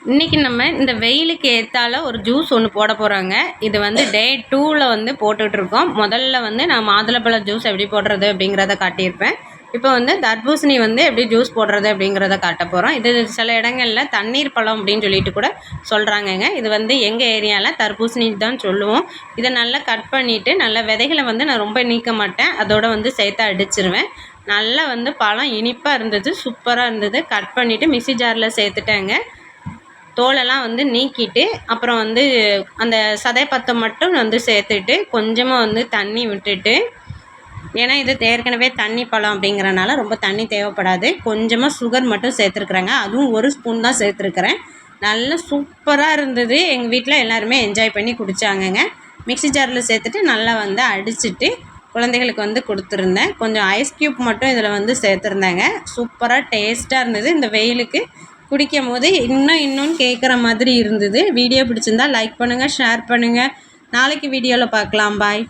இன்றைக்கி நம்ம இந்த வெயிலுக்கு ஏற்றால ஒரு ஜூஸ் ஒன்று போட போகிறோங்க. இது வந்து டே 2ல் வந்து போட்டுட்ருக்கோம். முதல்ல வந்து நான் மாதுளப்பழ ஜூஸ் எப்படி போடுறது அப்படிங்கிறத காட்டியிருப்பேன். இப்போ வந்து தர்பூசணி வந்து எப்படி ஜூஸ் போடுறது அப்படிங்கிறத காட்ட போகிறோம். இது சில இடங்களில் தண்ணீர் பழம் அப்படின்னு சொல்லிட்டு கூட சொல்கிறாங்கங்க. இது வந்து எங்கள் ஏரியாவில் தர்பூசணி தான் சொல்லுவோம். இதை நல்லா கட் பண்ணிவிட்டு நல்லா விதைகளை வந்து நான் ரொம்ப நீக்க மாட்டேன், அதோடு வந்து சேர்த்து அடிச்சிருவேன். நல்லா வந்து பழம் இனிப்பாக இருந்தது, சூப்பராக இருந்தது. கட் பண்ணிவிட்டு மிக்ஸி ஜாரில் சேர்த்துட்டேங்க. தோலெல்லாம் வந்து நீக்கிட்டு அப்புறம் வந்து அந்த சதைப்பத்தை மட்டும் வந்து சேர்த்துட்டு கொஞ்சமாக வந்து தண்ணி விட்டுட்டு, ஏன்னா இது ஏற்கனவே தண்ணி பழம் அப்படிங்கிறனால ரொம்ப தண்ணி தேவைப்படாது. கொஞ்சமாக சுகர் மட்டும் சேர்த்துருக்குறேங்க, அதுவும் 1 ஸ்பூன் தான் சேர்த்துருக்குறேன். நல்லா சூப்பராக இருந்தது. எங்கள் வீட்டில் எல்லாருமே என்ஜாய் பண்ணி குடித்தாங்கங்க. மிக்ஸி ஜாரில் சேர்த்துட்டு நல்லா வந்து அடிச்சுட்டு குழந்தைகளுக்கு வந்து கொடுத்துருந்தேன். கொஞ்சம் ஐஸ் க்யூப் மட்டும் இதில் வந்து சேர்த்துருந்தேங்க. சூப்பராக டேஸ்ட்டாக இருந்தது. இந்த வெயிலுக்கு குடிக்கும் போது இன்னும் கேட்குற மாதிரி இருந்தது. வீடியோ பிடிச்சிருந்தா லைக் பண்ணுங்கள், ஷேர் பண்ணுங்கள். நாளைக்கு வீடியோவில் பார்க்கலாம். பாய்.